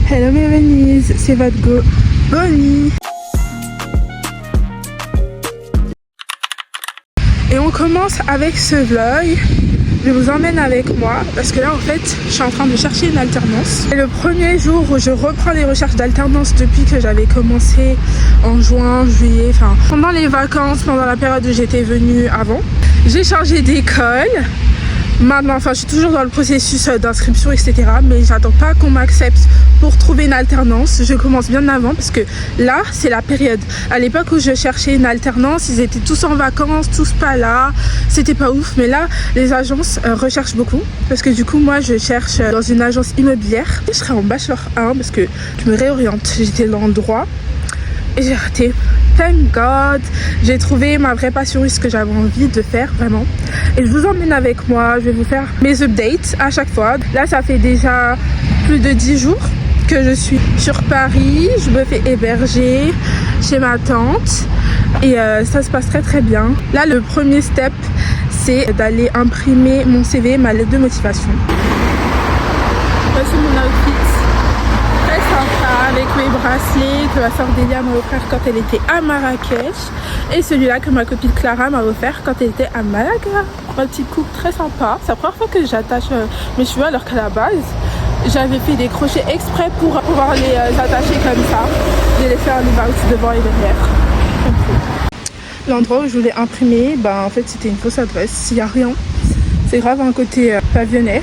Hello mes Venise, c'est votre Goni. Et on commence avec ce vlog. Je vous emmène avec moi parce que là en fait je suis en train de chercher une alternance. C'est le premier jour où je reprends les recherches d'alternance depuis que j'avais commencé en juin, juillet, enfin pendant les vacances, pendant la période où j'étais venue avant. J'ai changé d'école. Maintenant, enfin je suis toujours dans le processus d'inscription etc. Mais j'attends pas qu'on m'accepte pour trouver une alternance. Je commence bien avant parce que là c'est la période. À l'époque où je cherchais une alternance, ils étaient tous en vacances, tous pas là. C'était pas ouf. Mais là les agences recherchent beaucoup. Parce que du coup moi je cherche dans une agence immobilière. Je serai en bachelor 1 parce que je me réoriente. J'étais dans le droit et j'ai raté. Thank God, j'ai trouvé ma vraie passion et ce que j'avais envie de faire vraiment. Et je vous emmène avec moi, je vais vous faire mes updates à chaque fois. Là ça fait déjà plus de 10 jours que je suis sur Paris. Je me fais héberger chez ma tante et ça se passe très très bien. Là le premier step c'est d'aller imprimer mon CV, ma lettre de motivation. Voici mon outfit. Très sympa avec mes bracelets que ma soeur Delia m'a offert quand elle était à Marrakech et celui-là que ma copine Clara m'a offert quand elle était à Malaga. Ma petite coupe très sympa. C'est la première fois que j'attache mes cheveux alors qu'à la base j'avais fait des crochets exprès pour pouvoir les attacher comme ça. Je les faire leave out devant et derrière. L'endroit où je voulais imprimer, en fait c'était une fausse adresse, il n'y a rien. C'est grave un côté pavillonnaire.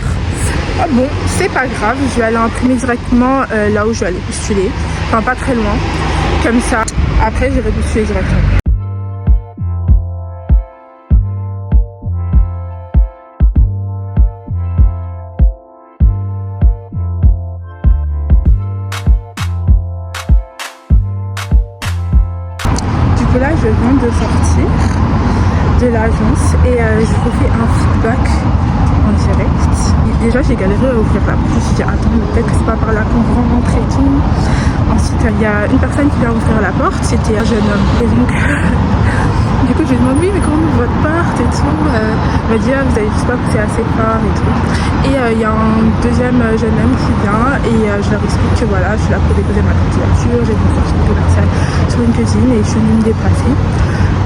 Ah bon, c'est pas grave, je vais aller imprimer directement là où je vais aller postuler. Enfin pas très loin, comme ça, après j'irai postuler directement. Du coup là je viens de sortir de l'agence et je vous fais un feedback en direct. Et déjà j'ai galéré à ouvrir la porte. Je me suis dit attends peut-être que c'est pas par là qu'on rentre et tout. Ensuite il y a une personne qui vient ouvrir la porte, c'était un jeune homme. Et donc du coup je lui demande oui mais comment ouvre votre porte et tout. Il m'a dit ah, vous avez juste pas poussé assez fort et tout. Et il y a un deuxième jeune homme qui vient et je leur explique que voilà je suis là pour déposer ma candidature, j'ai une fonction commerciale sur LinkedIn et je suis venue me déplacer.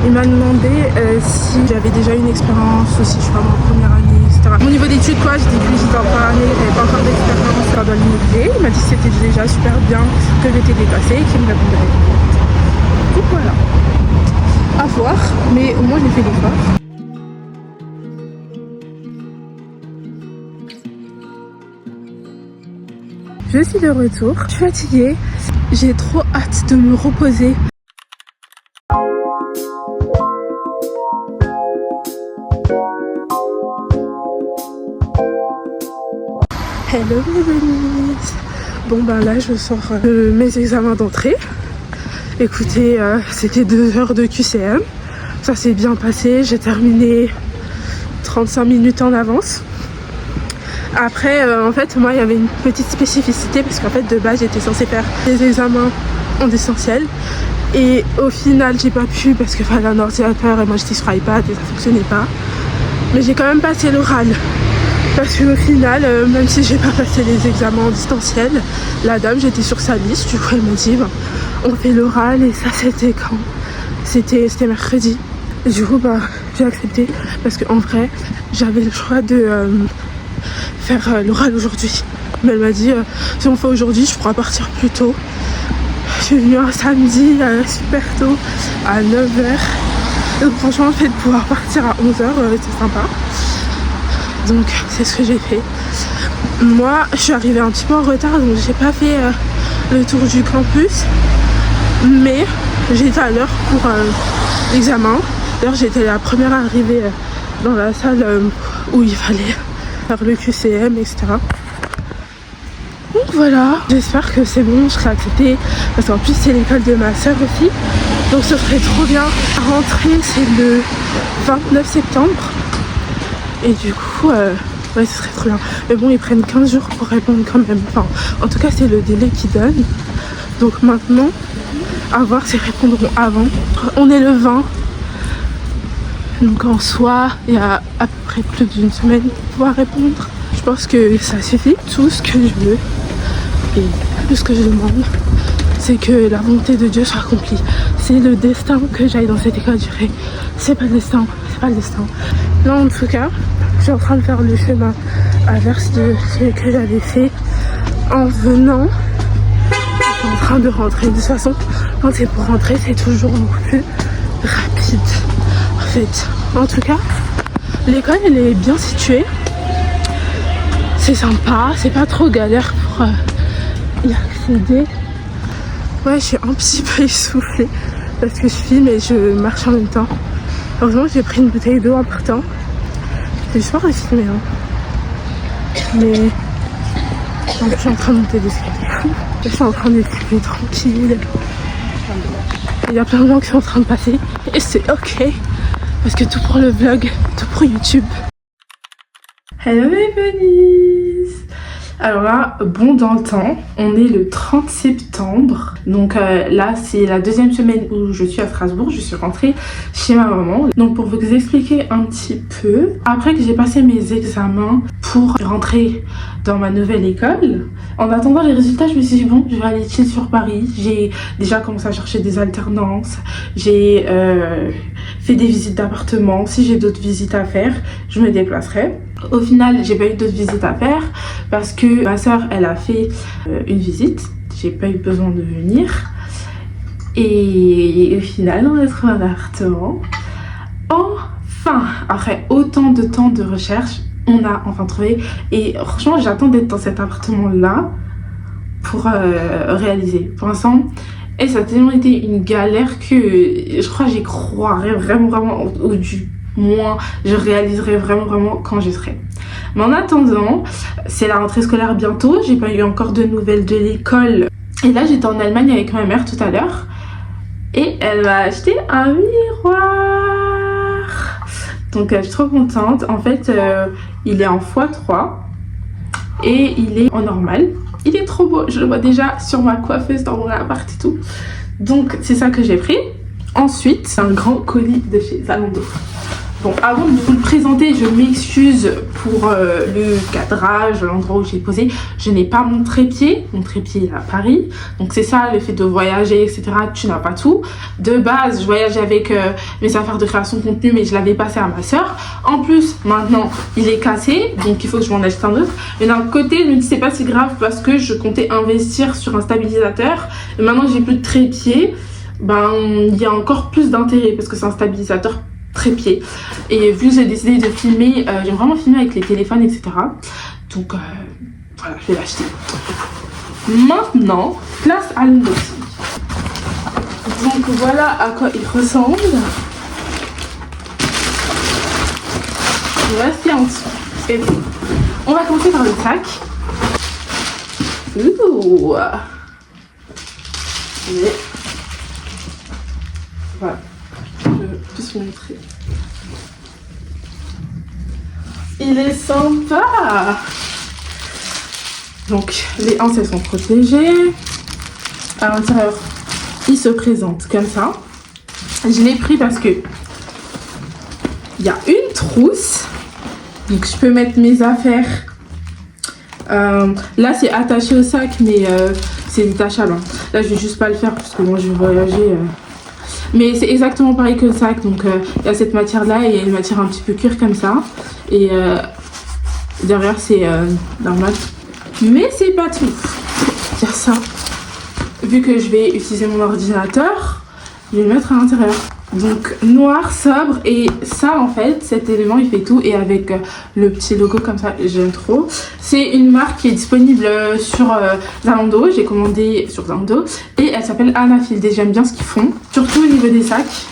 Il m'a demandé si j'avais déjà une expérience ou si je suis pas en première année, etc. Mon niveau d'études, quoi, j'ai dit que j'étais en première année, j'avais pas encore d'expérience dans l'immobilier. Il m'a dit que c'était déjà super bien, que j'étais dépassée et qu'il me répondrait. Donc voilà. À voir, mais au moins j'ai fait l'effort. Je suis de retour, je suis fatiguée, j'ai trop hâte de me reposer. Hello mes Venise. Bon là je sors de mes examens d'entrée. Écoutez, c'était 2 heures de QCM. Ça s'est bien passé, j'ai terminé 35 minutes en avance. Après en fait moi il y avait une petite spécificité parce qu'en fait de base j'étais censée faire des examens en distanciel. Et au final j'ai pas pu parce que fallait un ordinateur et moi j'étais sur iPad et ça fonctionnait pas. Mais j'ai quand même passé l'oral. Parce qu'au final, même si j'ai pas passé les examens en distanciel, la dame, j'étais sur sa liste, du coup elle m'a dit on fait l'oral et ça c'était quand? C'était mercredi. Et du coup j'ai accepté parce qu'en vrai j'avais le choix de faire l'oral aujourd'hui. Mais elle m'a dit si on fait aujourd'hui je pourrais partir plus tôt. Je suis venue un samedi super tôt à 9h. Donc franchement le fait de pouvoir partir à 11h c'est sympa. Donc c'est ce que j'ai fait. Moi je suis arrivée un petit peu en retard donc j'ai pas fait le tour du campus. Mais j'étais à l'heure pour l'examen. D'ailleurs j'étais la première à arriver dans la salle où il fallait faire le QCM etc. Donc voilà, j'espère que c'est bon, je serai acceptée. Parce qu'en plus c'est l'école de ma soeur aussi. Donc ce serait trop bien. La rentrée c'est le 29 septembre. Et du coup, ouais, ce serait trop bien. Mais bon, ils prennent 15 jours pour répondre quand même. Enfin, en tout cas, c'est le délai qu'ils donnent. Donc maintenant, à voir s'ils répondront avant. On est le 20. Donc en soi, il y a à peu près plus d'une semaine pour pouvoir répondre. Je pense que ça suffit. Tout ce que je veux, Et tout ce que je demande, c'est que la volonté de Dieu soit accomplie. C'est le destin que j'aille dans cette école, je dirais. C'est pas le destin, c'est pas le destin. Là, en tout cas, je suis en train de faire le chemin inverse de ce que j'avais fait en venant. Je suis en train de rentrer. De toute façon, quand c'est pour rentrer, c'est toujours beaucoup plus rapide. En fait, en tout cas, l'école, elle est bien située. C'est sympa, c'est pas trop galère pour y accéder. Ouais, je suis un petit peu essoufflée parce que je filme et je marche en même temps. Heureusement, j'ai pris une bouteille d'eau en partant. C'est juste pas filmer, hein. Mais donc, je suis en train de monter l'escalier. Je suis en train d'écouter tranquille. Il y a plein de gens qui sont en train de passer et c'est ok parce que tout pour le vlog, tout pour YouTube. Hello mes bunnies! Alors là, bon dans le temps, on est le 30 septembre. Donc là, c'est la deuxième semaine où je suis à Strasbourg. Je suis rentrée chez ma maman. Donc pour vous expliquer un petit peu, après que j'ai passé mes examens pour rentrer dans ma nouvelle école, en attendant les résultats, je me suis dit bon, je vais aller chill sur Paris. J'ai déjà commencé à chercher des alternances. J'ai fait des visites d'appartements. Si j'ai d'autres visites à faire, je me déplacerai. Au final, j'ai pas eu d'autres visites à faire parce que ma soeur, elle a fait une visite. J'ai pas eu besoin de venir. Et au final, on a trouvé un appartement. Enfin, après autant de temps de recherche, on a enfin trouvé. Et franchement, j'attends d'être dans cet appartement-là pour réaliser. Pour l'instant, et ça a tellement été une galère que je crois que j'y croirais vraiment au du moins je réaliserai vraiment quand je serai. Mais en attendant, c'est la rentrée scolaire bientôt, j'ai pas eu encore de nouvelles de l'école. Et là j'étais en Allemagne avec ma mère tout à l'heure et elle m'a acheté un miroir. Donc je suis trop contente. En fait il est en x3 et il est en normal. Il est trop beau, je le vois déjà sur ma coiffeuse dans mon appart et tout. Donc c'est ça que j'ai pris. Ensuite, c'est un grand colis de chez Zalando. Bon, avant de vous le présenter, je m'excuse pour le cadrage, l'endroit où j'ai posé. Je n'ai pas mon trépied est à Paris. Donc c'est ça, le fait de voyager, etc. Tu n'as pas tout. De base, je voyageais avec mes affaires de création de contenu, mais je l'avais passé à ma soeur. En plus, maintenant, il est cassé, donc il faut que je m'en achète un autre. Mais d'un côté, je me dis c'est pas si grave parce que je comptais investir sur un stabilisateur. Et maintenant, j'ai plus de trépied. Ben, il y a encore plus d'intérêt parce que c'est un stabilisateur trépied. Et vu que j'ai décidé de filmer, j'aime vraiment filmer avec les téléphones, etc. Donc voilà, je vais l'acheter. Maintenant, place à l'unboxing. Donc voilà à quoi il ressemble. Voici en dessous. Et bon, on va commencer par le sac. Ouh. Et voilà. Je vais plus vous montrer. Il est sympa. Donc les hanches elles sont protégées. À l'intérieur, il se présente comme ça. Je l'ai pris parce que il y a une trousse. Donc je peux mettre mes affaires. Là c'est attaché au sac, mais c'est détachable. Hein. Là je vais juste pas le faire parce que moi je vais voyager. Mais c'est exactement pareil que le sac. Donc il y a cette matière là et il y a une matière un petit peu cuir comme ça. Et derrière c'est normal. Mais c'est pas tout. Dire ça. Vu que je vais utiliser mon ordinateur, je vais le mettre à l'intérieur. Donc noir, sobre, et ça en fait, cet élément il fait tout. Et avec le petit logo comme ça, j'aime trop. C'est une marque qui est disponible sur Zalando. J'ai commandé sur Zalando et elle s'appelle Anafield et j'aime bien ce qu'ils font. Surtout au niveau des sacs,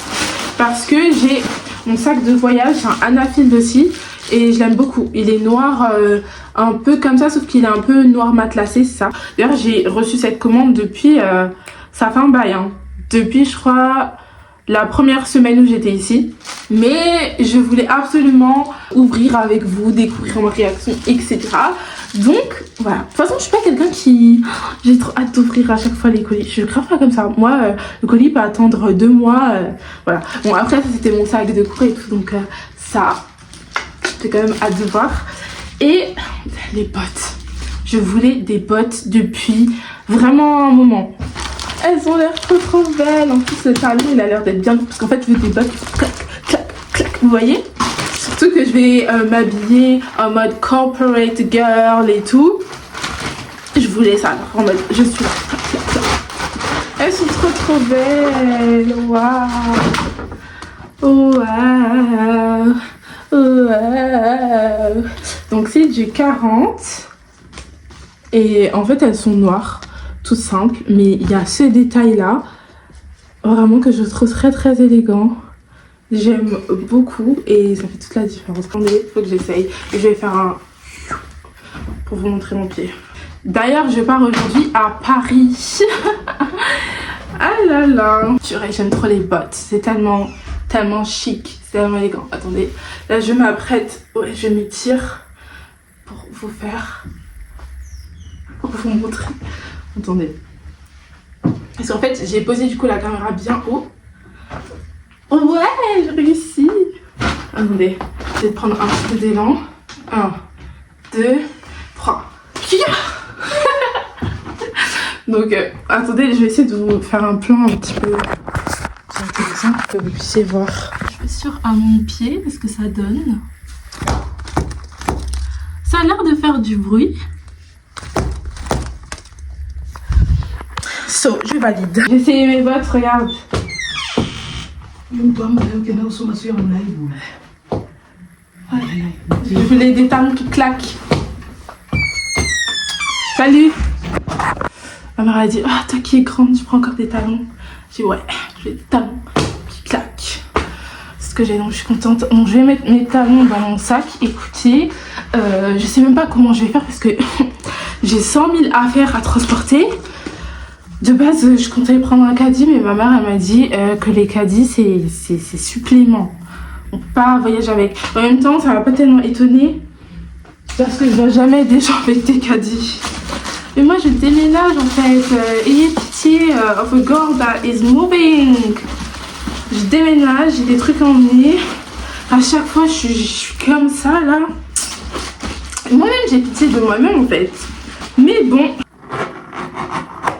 parce que j'ai mon sac de voyage, c'est un Anafield aussi. Et je l'aime beaucoup. Il est noir un peu comme ça, sauf qu'il est un peu noir matelassé, c'est ça. D'ailleurs j'ai reçu cette commande depuis, ça fait un bail hein. Depuis je crois la première semaine où j'étais ici. Mais je voulais absolument ouvrir avec vous, découvrir ma réaction, etc. Donc voilà. De toute façon je suis pas quelqu'un qui... J'ai trop hâte d'ouvrir à chaque fois les colis. Je suis grave pas comme ça. Moi le colis peut attendre 2 mois. Voilà. Bon après ça c'était mon sac de cours et tout. Donc ça... J'ai quand même hâte de voir. Et les bottes. Je Je voulais des bottes depuis vraiment un moment. Elles ont l'air trop belles. En plus, le talon, il a l'air d'être bien. Parce qu'en fait, je veux des bottes clac, clac, clac. Vous voyez? Surtout que je vais m'habiller en mode corporate girl et tout. Je voulais ça. En mode, je suis là. Clac, clac, clac. Elles sont trop belles. Waouh. Waouh. Waouh. Donc, c'est du 40. Et en fait, elles sont noires. Tout simple, mais il y a ce détail là vraiment que je trouve très élégant. J'aime beaucoup et ça fait toute la différence. Attendez, faut que j'essaye. Je vais faire un pour vous montrer mon pied. D'ailleurs, je pars aujourd'hui à Paris. Ah là là, j'aime trop les bottes. C'est tellement chic, c'est tellement élégant. Attendez, là je m'apprête, ouais, je m'étire pour vous montrer. Attendez. Parce qu'en fait, j'ai posé du coup la caméra bien haut. Oh ouais, j'ai réussi. Attendez, je vais prendre un petit peu d'élan. 1, 2, 3. Donc, attendez, je vais essayer de vous faire un plan un petit peu intéressant pour que vous puissiez voir. Je suis sûre à mon pied parce que ça donne. Ça a l'air de faire du bruit. So, je valide. J'ai essayé mes bottes, regarde. Je voulais des talons qui claquent. Salut. Ma mère a dit, ah, toi qui es grande, tu prends encore des talons. J'ai dit, ouais, j'ai des talons qui claquent. C'est ce que j'ai, donc je suis contente. Donc, je vais mettre mes talons dans mon sac. Écoutez, je sais même pas comment je vais faire parce que j'ai 100 000 affaires à transporter. De base, je comptais prendre un caddie, mais ma mère elle m'a dit que les caddies, c'est supplément. On peut pas voyager avec. En même temps, ça m'a pas tellement étonnée parce que je vois jamais des gens avec des caddies. Mais moi, je déménage en fait. Ayez pitié of a girl that is moving. Je déménage, j'ai des trucs à emmener. À chaque fois, je suis comme ça là. Moi-même, j'ai pitié de moi-même en fait. Mais bon.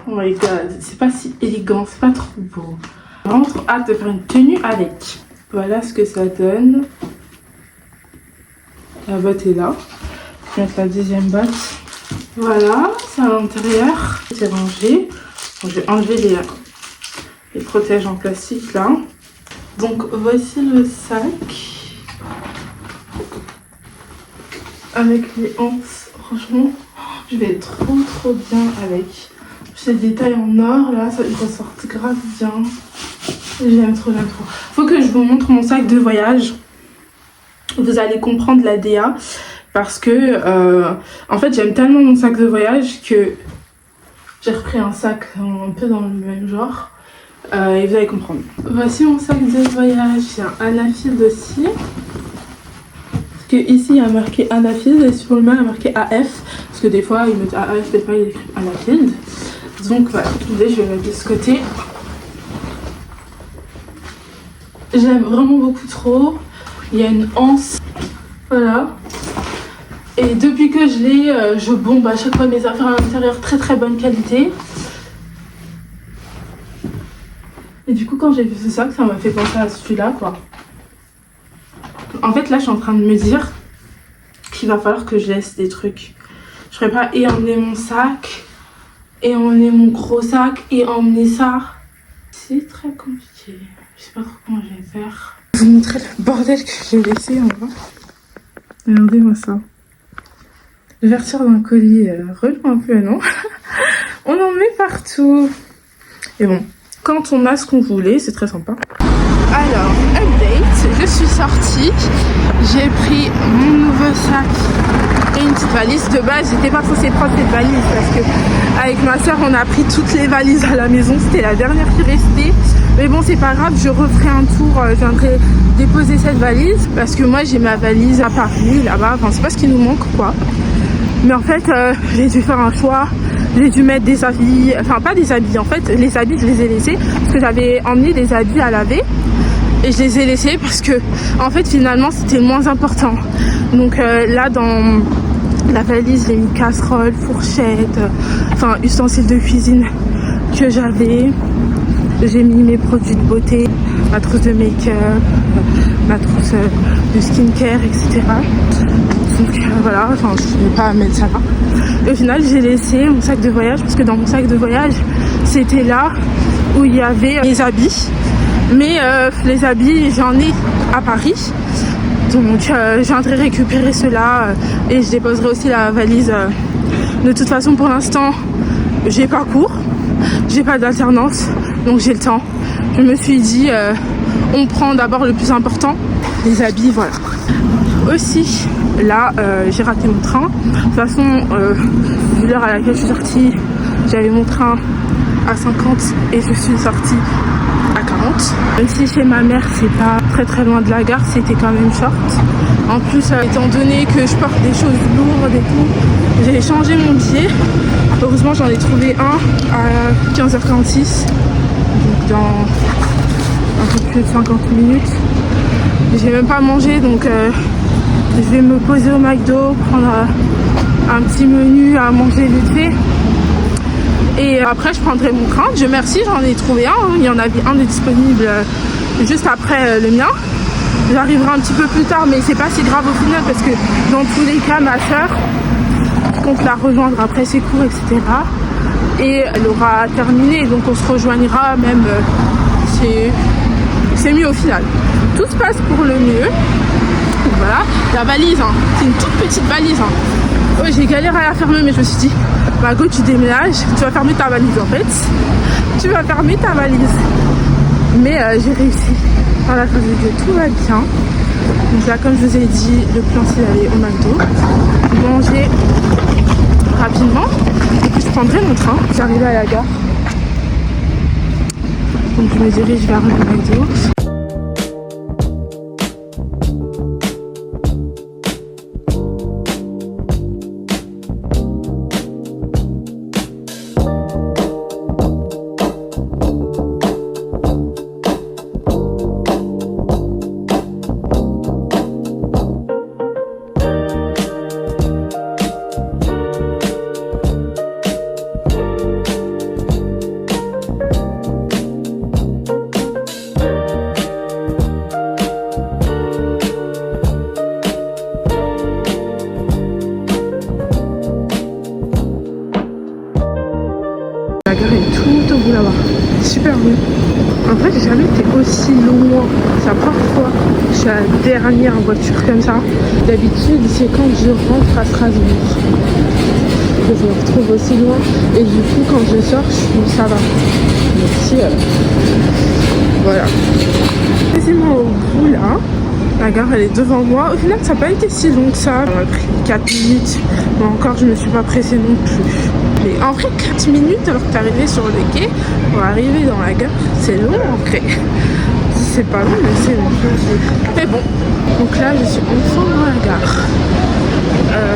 Oh my god, c'est pas si élégant, c'est pas trop beau. J'ai vraiment trop hâte de faire une tenue avec. Voilà ce que ça donne. La botte est là. Je vais mettre la deuxième botte. Voilà, c'est à l'intérieur. C'est rangé. Bon, je vais enlever les protèges en plastique là. Donc voici le sac. Avec les anses. Franchement, je vais être trop bien avec. Ces détails en or là, ça ressortent grave bien. J'aime trop. Faut que je vous montre mon sac de voyage. Vous allez comprendre la DA. Parce que en fait j'aime tellement mon sac de voyage que j'ai repris un sac un peu dans le même genre. Et vous allez comprendre. Voici mon sac de voyage. Il y a un Anafield aussi. Parce que ici il y a marqué Anafield et sur le main il y a marqué AF. Parce que des fois ils mettent AF, des fois ils écrivent Anafield. Donc voilà, attendez, je vais mettre de ce côté. J'aime vraiment beaucoup trop. Il y a une anse. Voilà. Et depuis que je l'ai, je bombe à chaque fois mes affaires à l'intérieur. Très bonne qualité. Et du coup, quand j'ai vu ce sac, ça m'a fait penser à celui-là, quoi. En fait, là, je suis en train de me dire qu'il va falloir que je laisse des trucs. Je ferais pas et emmener mon sac, et emmener mon gros sac, et emmener ça. C'est très compliqué. Je sais pas trop comment je vais faire. Je vais vous montrer le bordel que j'ai laissé en bas. Regardez-moi ça. L'ouverture d'un colis relou un peu, non? On en met partout. Et bon, quand on a ce qu'on voulait, c'est très sympa. Alors, update, je suis sortie. J'ai pris mon nouveau sac et une petite valise. De base, j'étais pas censée prendre cette valise parce que avec ma soeur, on a pris toutes les valises à la maison. C'était la dernière qui restait. Mais bon, c'est pas grave, je referai un tour. Je viendrai déposer cette valise parce que moi, j'ai ma valise à Paris, là-bas. Enfin, c'est pas ce qui nous manque, quoi. Mais en fait, j'ai dû faire un choix. J'ai dû mettre des habits, enfin pas des habits, en fait, les habits, je les ai laissés parce que j'avais emmené des habits à laver. Et je les ai laissés parce que, en fait, finalement, c'était le moins important. Donc là, dans La valise, j'ai mis casserole, fourchette, enfin ustensiles de cuisine que j'avais. J'ai mis mes produits de beauté, ma trousse de make-up, ma trousse de skincare, etc. Donc voilà, enfin je ne vais pas mettre ça là. Et au final, j'ai laissé mon sac de voyage parce que dans mon sac de voyage, c'était là où il y avait les habits. Mais les habits, j'en ai à Paris. Donc je viendrai récupérer cela et je déposerai aussi la valise. De toute façon, pour l'instant, j'ai pas cours, j'ai pas d'alternance, donc j'ai le temps. Je me suis dit, on prend d'abord le plus important, les habits, voilà. Aussi, là, j'ai raté mon train. De toute façon, vu l'heure à laquelle je suis sortie, j'avais mon train à 50 et je suis sortie à 40. Même si chez ma mère, c'est pas très loin de la gare, c'était quand même short. En plus, étant donné que je porte des choses lourdes et tout, j'ai changé mon billet. Heureusement, j'en ai trouvé un à 15h46. Donc dans un peu plus de 50 minutes. J'ai même pas mangé, donc je vais me poser au McDo, prendre un petit menu à manger vite fait. Et après, je prendrai mon train. Dieu merci, j'en ai trouvé un. Il y en avait un de disponible juste après le mien. J'arriverai un petit peu plus tard, mais c'est pas si grave au final parce que dans tous les cas, ma soeur compte la rejoindre après ses cours, etc. Et elle aura terminé, donc on se rejoignera même. C'est mieux au final. Tout se passe pour le mieux. Donc voilà, la valise, hein, c'est une toute petite valise. Hein. Ouais, j'ai galéré à la fermer, mais je me suis dit, bah go, tu déménages, tu vas fermer ta valise en fait. Tu vas fermer ta valise. Mais j'ai réussi. Par la grâce de Dieu, tout va bien. Donc là, comme je vous ai dit, le plan c'est d'aller au McDo, manger rapidement, et puis je prendrai mon train. J'arrive à la gare. Donc je me dirige vers le McDo. La gare est tout au bout là-bas. Super loin. En fait, j'ai jamais été aussi loin. C'est la première fois. Je suis la dernière en voiture comme ça. D'habitude, c'est quand je rentre à Strasbourg que je me retrouve aussi loin. Et du coup, quand je sors, je suis ça va. Donc si, voilà. Quasiment au bout là. La gare elle est devant moi. Au final ça n'a pas été si long que ça. Ça m'a pris 4 minutes. Mais encore je me suis pas pressée non plus. Mais en vrai 4 minutes alors que t'es arrivé sur le quai pour arriver dans la gare, c'est long en vrai. C'est pas long mais c'est long. Mais bon. Donc là je suis enfin dans la gare.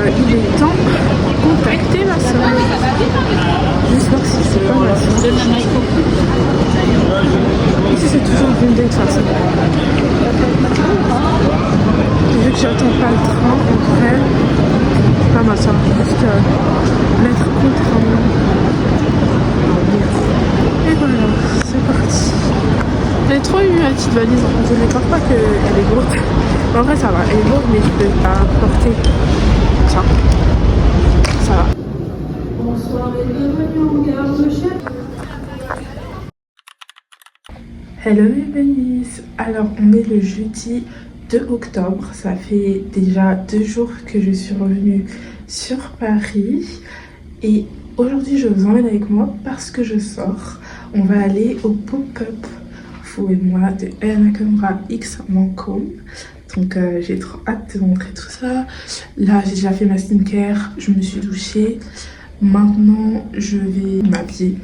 Il est temps de contacter ma soeur. J'espère que c'est pas ma soeur. Ici c'est toujours blindé de toute façon. Vu que j'attends pas le train, en vrai, c'est pas ma soeur, juste mettre contre moi. Et voilà, c'est parti. J'ai trop eu la petite valise, je ne pense pas qu'elle est lourde. En vrai ça va, elle est lourde mais je peux pas porter ça. Ça va. Bonsoir et bienvenue en gare de Chef. Hello mes bunnies. Alors on est le jeudi 2 octobre, ça fait déjà 2 jours que je suis revenue sur Paris et aujourd'hui je vous emmène avec moi parce que je sors. On va aller au pop-up Fou et moi de Aya Nakamura X Lancôme. Donc j'ai trop hâte de vous montrer tout ça. Là j'ai déjà fait ma skincare, je me suis douchée. Maintenant je vais m'habiller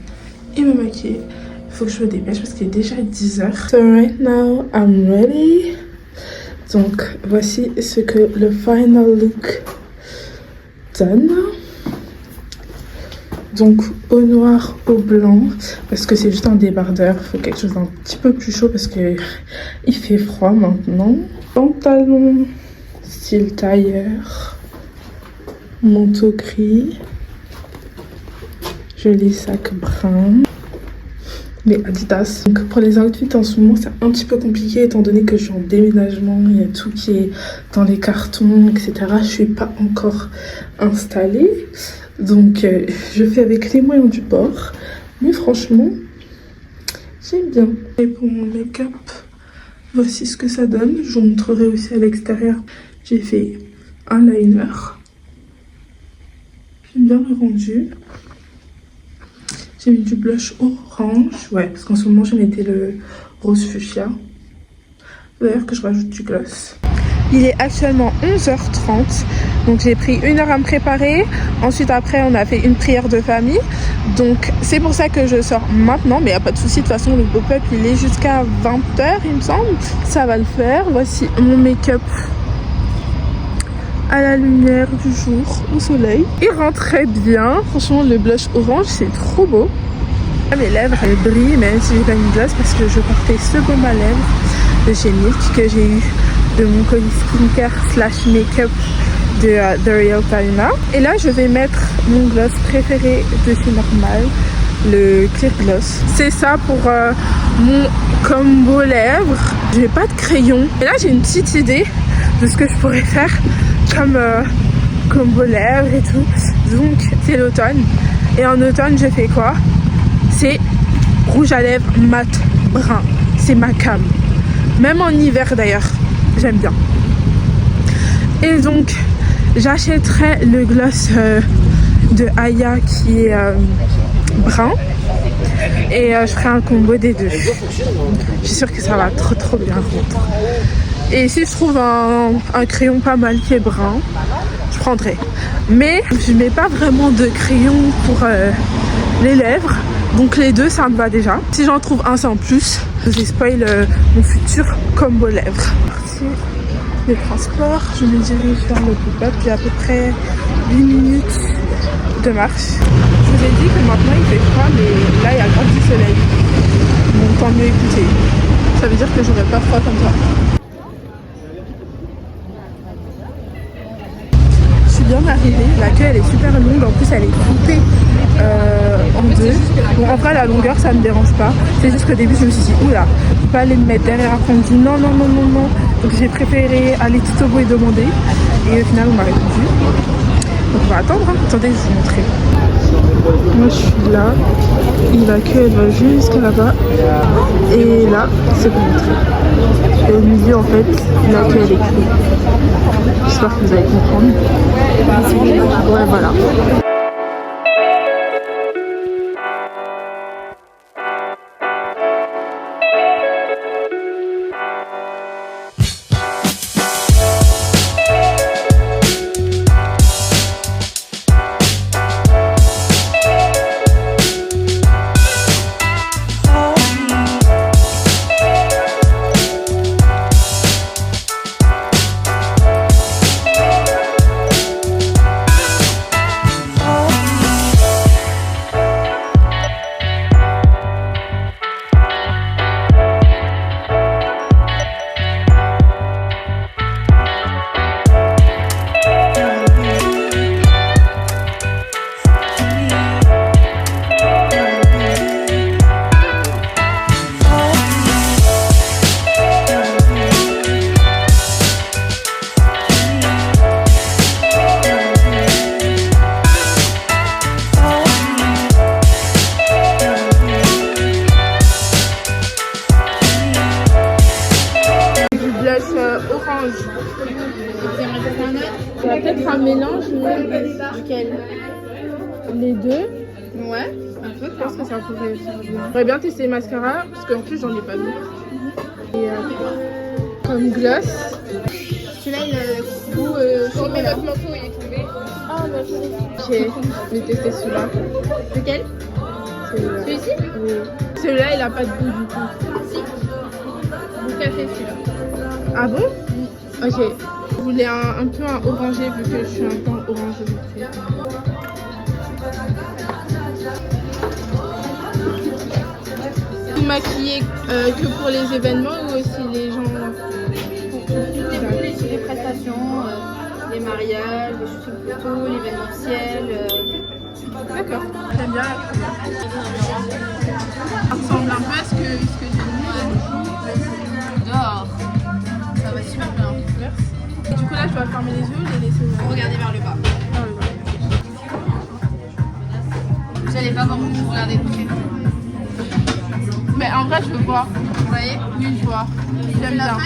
et me maquiller. Il faut que je me dépêche parce qu'il est déjà 10h. So right now I'm ready. Donc voici ce que le final look donne. Donc au noir, au blanc, parce que c'est juste un débardeur. Il faut quelque chose d'un petit peu plus chaud parce que il fait froid maintenant. Pantalon style tailleur manteau gris, joli sac brun, les Adidas. Donc pour les outfits en ce moment c'est un petit peu compliqué étant donné que je suis en déménagement, il y a tout qui est dans les cartons, etc. Je suis pas encore installée, donc je fais avec les moyens du bord, mais franchement j'aime bien. Et pour mon make-up, voici ce que ça donne. Je vous montrerai aussi à l'extérieur. J'ai fait un liner. J'aime bien le rendu. J'ai mis du blush orange. Ouais, parce qu'en ce moment, je mettais le rose fuchsia. D'ailleurs que je rajoute du gloss. Il est actuellement 11h30. Donc j'ai pris 1 heure à me préparer. Ensuite après on a fait une prière de famille. Donc c'est pour ça que je sors maintenant. Mais il n'y a pas de souci. De toute façon le pop-up il est jusqu'à 20h il me semble. Ça va le faire. Voici mon make-up à la lumière du jour, au soleil. Il rend très bien. Franchement le blush orange c'est trop beau. Mes lèvres elles brillent même si j'ai pas mis de gloss parce que je portais ce baume à lèvres de chez Milk que j'ai eu de mon colis skincare slash make-up de The Real Palma. Et là je vais mettre mon gloss préféré de chez Normal, le Clear Gloss. C'est ça pour mon combo lèvres. J'ai pas de crayon. Et là j'ai une petite idée de ce que je pourrais faire comme combo lèvres et tout. Donc c'est l'automne. Et en automne je fais quoi? C'est rouge à lèvres mat brun. C'est ma cam. Même en hiver d'ailleurs. J'aime bien. Et donc j'achèterai le gloss de Aya qui est brun. Et je ferai un combo des deux. Je suis sûre que ça va trop bien rendre. Et si je trouve un crayon pas mal qui est brun, je prendrai. Mais je mets pas vraiment de crayon pour les lèvres. Donc les deux ça me va déjà. Si j'en trouve un c'est en plus. J'ai spoil mon futur combo lèvres. Parti des transports, je me dirige vers le pop-up. J'ai à peu près 8 minutes de marche. Je vous ai dit que maintenant il fait froid mais là il y a grave du soleil. Donc tant mieux écouter. Ça veut dire que j'aurai pas froid comme ça. Bien arrivée, la queue elle est super longue, en plus elle est coupée en deux. Bon en vrai la longueur ça me dérange pas, c'est juste qu'au début je me suis dit oula, faut pas aller me mettre derrière, après on me dit non. Donc j'ai préféré aller tout au bout et demander et au final on m'a répondu. Donc on va attendre, hein. Attendez je vais vous montrer. Moi je suis là et la queue elle va jusqu'à là-bas et là c'est pour montrer. Et au milieu en fait la queue elle est coupée. J'espère que vous allez comprendre. Ouais, voilà. Orange. Il y a peut-être un mélange, mais lequel? Les deux. Ouais, un peu. Je pense que ça pourrait faire bien. J'aurais bien testé mascara, parce qu'en plus j'en ai pas vu. Et comme gloss. Celui-là il a goût chocolat. Notre manteau il est tombé. Ah merci. Ok, je vais tester celui-là. Lequel? Celui-ci? Oui. Celui-là il a pas de goût du tout. Si. Goût café celui-là. Ah bon? Ok. Je voulais un peu un orangé vu que je suis un peu en orange aujourd'hui. Vous maquillez que pour les événements ou aussi les gens pour les prestations? Il les mariages, les shooting photos, l'événementiel. D'accord, j'aime bien. Ça ressemble un peu à ce que j'ai mis Dehors. Ça va super bien. Merci. Et du coup là je dois fermer les yeux, les laisser Regardez vers le bas. vers le bas. Vous n'allez pas voir, vous regardez de près. Mais en vrai je veux voir. Vous voyez? Oui je vois. J'aime bien.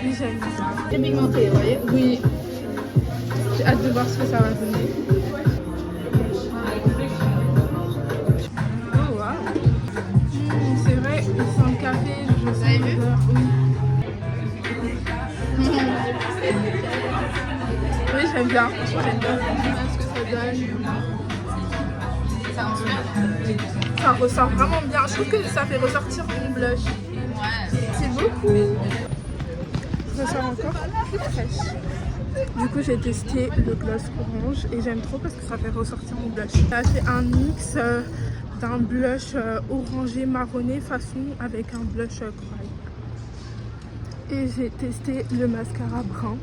Oui j'aime bien. Très pigmenté, vous voyez? Oui. J'ai hâte de voir ce que ça va donner. Oh wow. C'est vrai, il sent le café, je sens avez vu? l'odeur. Oui. Oui, j'aime bien. Franchement, j'aime bien. J'aime bien ce que ça donne. Ça inspire. Ça ressort vraiment bien. Je trouve que ça fait ressortir mon blush. Ouais. C'est beaucoup. Ça sort encore plus fraîche. Du coup, j'ai testé le gloss orange et j'aime trop parce que ça fait ressortir mon blush. J'ai acheté un mix d'un blush orangé marronné façon avec un blush corail. Et j'ai testé le mascara brun.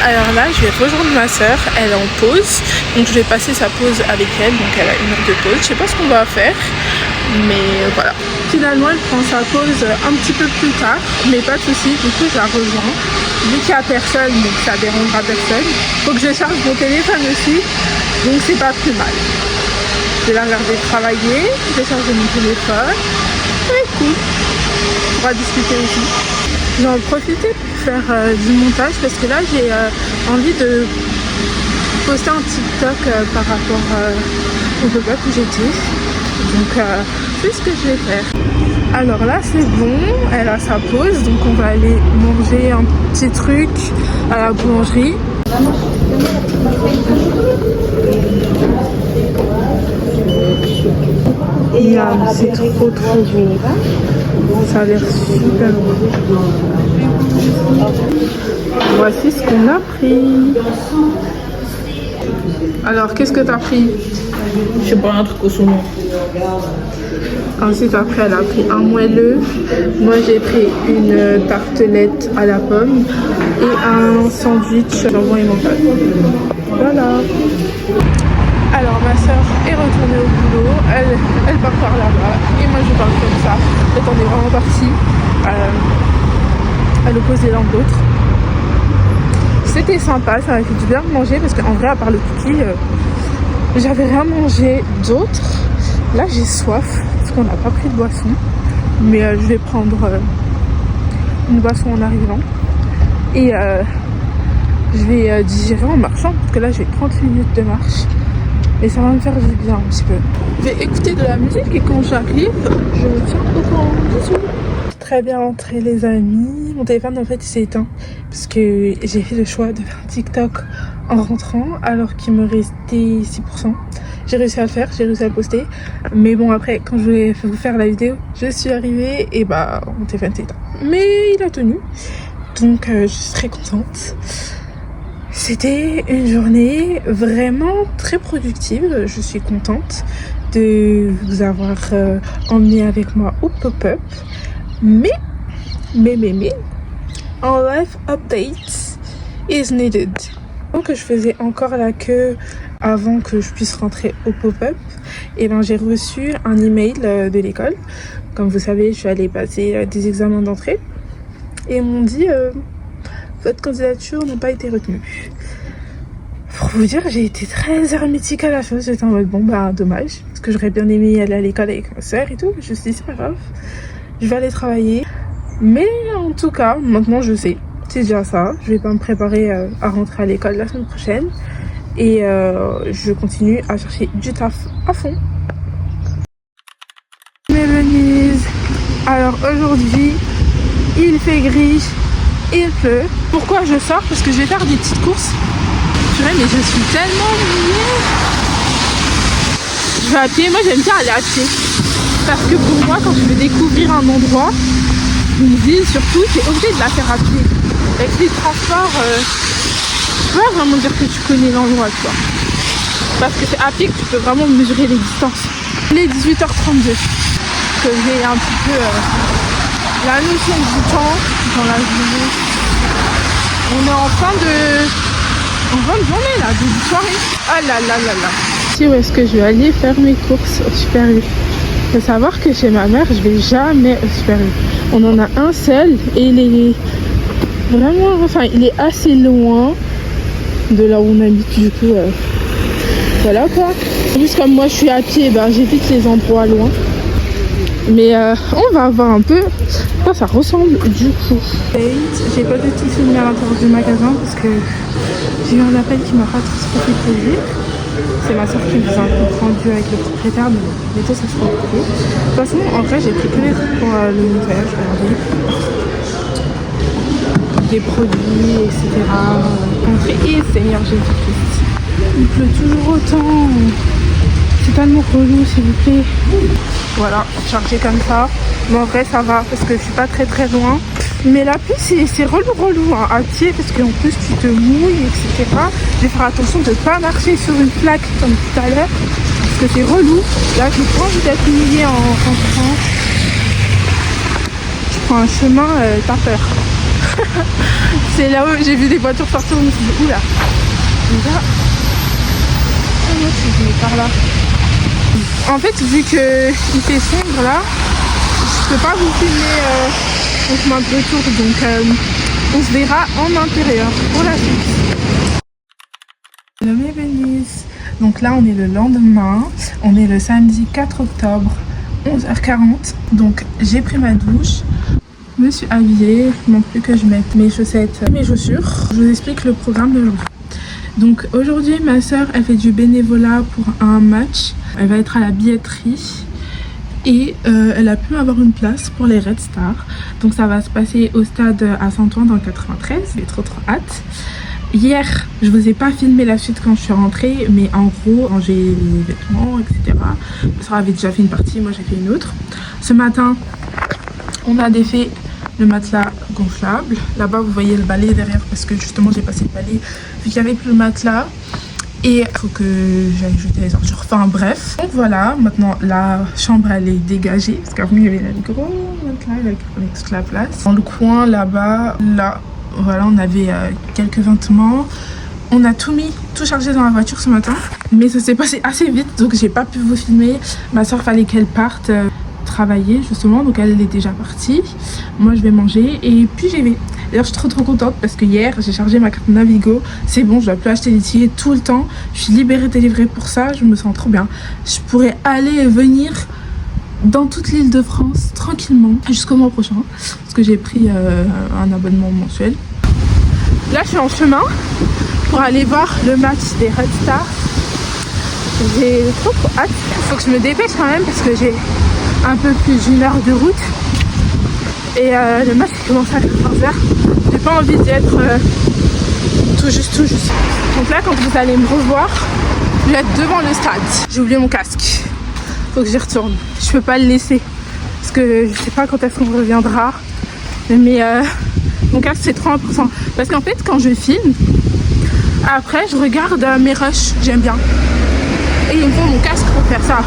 Alors là, je vais rejoindre ma soeur, elle est en pause, donc je vais passer sa pause avec elle, donc elle a 1 heure de pause. Je sais pas ce qu'on va faire, mais voilà. Finalement, elle prend sa pause un petit peu plus tard, mais pas de souci. Du coup, je la rejoins. Vu qu'il n'y a personne, donc ça dérangera personne. Faut que je charge mon téléphone aussi, donc c'est pas plus mal. Je vais la regarder travailler, je vais charger mon téléphone. C'est cool. On pourra discuter aussi. Je vais en profiter pour faire du montage parce que là j'ai envie de poster un TikTok par rapport au pop-up où j'étais. Donc c'est ce que je vais faire. Alors là c'est bon, elle a sa pause, donc on va aller manger un petit truc à la boulangerie. Miam, c'est trop beau. Ça a l'air super beau. Voici ce qu'on a pris. Alors, qu'est-ce que tu as pris? Je sais pas, un truc au saumon. Ensuite, après, elle a pris un moelleux. Moi, j'ai pris une tartelette à la pomme et un sandwich jambon et mental. Voilà. Alors, ma soeur est retournée au boulot. Elle part par là-bas et moi, je pars comme ça. En fait, on est vraiment partis à l'opposé l'un de l'autre. C'était sympa, ça m'a fait du bien de manger parce qu'en vrai, à part le cookie, j'avais rien mangé d'autre. Là, j'ai soif parce qu'on n'a pas pris de boisson. Mais je vais prendre une boisson en arrivant. Et je vais digérer en marchant parce que là, j'ai 30 minutes de marche. Et ça va me faire du bien un petit peu. Je vais écouter de la musique et quand j'arrive, je me tiens au courant. Bisous. Très bien rentré les amis. Mon téléphone en fait il s'est éteint parce que j'ai fait le choix de faire un TikTok en rentrant alors qu'il me restait 6%. J'ai réussi à le faire, j'ai réussi à le poster. Mais bon après quand je voulais vous faire la vidéo, je suis arrivée et bah mon téléphone s'est éteint. Mais il a tenu. Donc je suis très contente. C'était une journée vraiment très productive. Je suis contente de vous avoir emmené avec moi au pop-up. Mais, un live update is needed. Donc je faisais encore la queue avant que je puisse rentrer au pop-up. Et ben j'ai reçu un email de l'école. Comme vous savez, je suis allée passer des examens d'entrée. Et ils m'ont dit votre candidature n'a pas été retenue. Pour vous dire, j'ai été très hermétique à la chose. J'étais en mode bon bah dommage. Parce que j'aurais bien aimé aller à l'école avec ma soeur et tout. Je me suis dit c'est pas grave. Je vais aller travailler. Mais en tout cas, maintenant je sais. C'est déjà ça. Je vais pas me préparer à rentrer à l'école la semaine prochaine. Et je continue à chercher du taf à fond. Mes Venise. Alors aujourd'hui, il fait gris, il pleut. Pourquoi je sors? Parce que je vais faire des petites courses. Purée, mais je suis tellement mouillée. Je vais à pied. Moi j'aime bien aller à pied. Parce que pour moi, quand je veux découvrir un endroit, une ville surtout, t'es obligé de la faire à pied. Avec les transports, tu peux pas vraiment dire que tu connais l'endroit, tu vois. parce que c'est à pied que tu peux vraiment mesurer les distances. Il est 18h32, que j'ai un petit peu la notion du temps dans la journée. On est en fin de journée là, de soirée. Ah là là là là. Si où est-ce que je vais aller faire mes courses au Super U. Il faut savoir que chez ma mère, je vais jamais au Super U. On en a un seul et il est vraiment, enfin il est assez loin de là où on habite, du coup voilà quoi. En plus comme moi je suis à pied, ben, j'évite les endroits loin. Mais on va voir un peu à quoi ça ressemble du coup. J'ai pas du tout filmé à l'intérieur du magasin parce que j'ai eu un appel qui m'a pas trop fait plaisir. C'est ma soeur qui me faisait un compte rendu avec le propriétaire, mais les deux ça se fait couper. De toute façon, en vrai, j'ai pris que les trucs pour le nettoyage, regardez. Des produits, etc. Entrée et Seigneur Jésus-Christ. Il pleut toujours autant. C'est tellement relou, s'il vous plaît. Voilà, chargé comme ça. Mais en vrai, ça va parce que je suis pas très loin. Mais la pluie, c'est relou hein, à pied parce qu'en plus, tu te mouilles, etc. Je vais faire attention de ne pas marcher sur une plaque comme tout à l'heure parce que c'est relou. Là, je prends envie d'être mouillée en rentrant. Je prends un chemin, t'as peur. C'est là où j'ai vu des voitures sortir, je me suis dit, oula. Déjà, comment je vais par là? En fait, vu qu'il fait sombre là, je peux pas vous filmer mon chemin de retour, donc on se verra en intérieur pour la suite. Hello mes Venise. Donc là on est le lendemain, on est le samedi 4 octobre, 11h40. Donc j'ai pris ma douche, me suis habillée, il manque plus que je mette mes chaussettes et mes chaussures. Je vous explique le programme d'aujourd'hui. Donc aujourd'hui ma soeur elle fait du bénévolat pour un match, elle va être à la billetterie et elle a pu avoir une place pour les Red Stars. Donc ça va se passer au stade à Saint-Ouen dans le 93, j'ai trop hâte. Hier je vous ai pas filmé la suite quand je suis rentrée, mais en gros ranger les vêtements etc. Ma soeur avait déjà fait une partie, moi j'ai fait une autre. Ce matin on a défait le matelas gonflable. Là-bas, vous voyez le balai derrière parce que justement, j'ai passé le balai vu qu'il n'y avait plus le matelas. Et il faut que j'aille jeter les ordures. Enfin bref. Donc voilà, maintenant la chambre elle est dégagée parce qu'avant il y avait le gros matelas avec toute la place. Dans le coin là-bas, là, voilà, on avait quelques vêtements. On a tout mis, tout chargé dans la voiture ce matin. Mais ça s'est passé assez vite donc j'ai pas pu vous filmer. Ma soeur fallait qu'elle parte travailler justement, donc elle est déjà partie. Moi je vais manger et puis j'y vais. D'ailleurs je suis trop contente parce que hier j'ai chargé ma carte Navigo, c'est bon, je dois plus acheter des tickets tout le temps, je suis libérée délivrée pour ça, je me sens trop bien. Je pourrais aller et venir dans toute l'île de France tranquillement jusqu'au mois prochain parce que j'ai pris un abonnement mensuel. Là je suis en chemin pour aller voir le match des Red Stars. J'ai trop hâte, il faut que je me dépêche quand même parce que j'ai un peu plus d'1 heure de route et le match commence à 14h. J'ai pas envie d'y être tout juste. Donc là quand vous allez me revoir, je vais être devant le stade. J'ai oublié mon casque, faut que j'y retourne, je peux pas le laisser parce que je sais pas quand est-ce qu'on reviendra, mais mon casque c'est trop important parce qu'en fait quand je filme après je regarde mes rushs, j'aime bien et il me faut mon casque pour faire ça.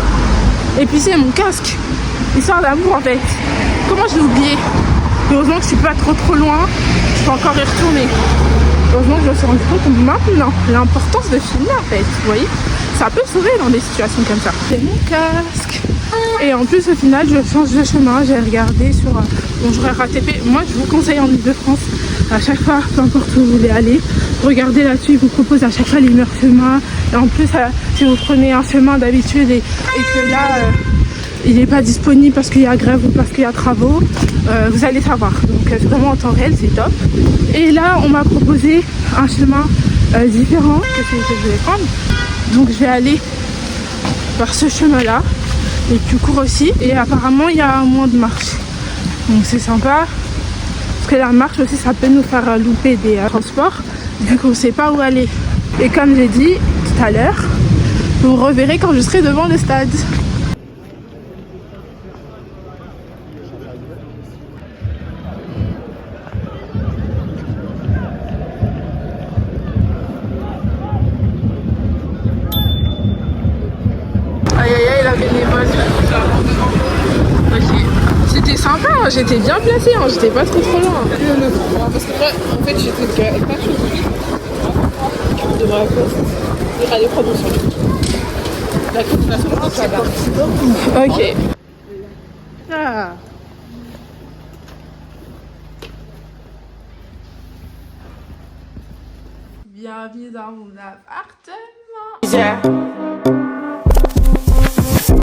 Et puis c'est mon casque, histoire d'amour en fait. Comment je l'ai oublié? Heureusement que je suis pas trop loin, je peux encore y retourner. Heureusement que je me suis rendu compte maintenant l'importance de filmer en fait, vous voyez. Ça peut sauver dans des situations comme ça. C'est mon casque. Et en plus au final je change de chemin, j'ai regardé sur Bonjour RATP. Moi je vous conseille en Ile-de-France, à chaque fois, peu importe où vous voulez aller, regardez là-dessus, ils vous proposent à chaque fois les meilleurs chemins. Et en plus si vous prenez un chemin d'habitude et que là il n'est pas disponible parce qu'il y a grève ou parce qu'il y a travaux, vous allez savoir. Donc vraiment en temps réel c'est top. Et là on m'a proposé un chemin différent que celui que je vais prendre. Donc je vais aller par ce chemin là, il est plus court aussi et apparemment il y a moins de marche. Donc c'est sympa parce que la marche aussi ça peut nous faire louper des transports vu qu'on ne sait pas où aller. Et comme j'ai dit tout à l'heure, vous reverrez quand je serai devant le stade. bénévole. Ok. C'était sympa, hein, j'étais bien placée, hein, j'étais pas trop loin. Parce que moi, en fait, j'étais pas chaud. On devrait aller prendre son la continuation de la Ok. Ah. Bienvenue dans mon appartement.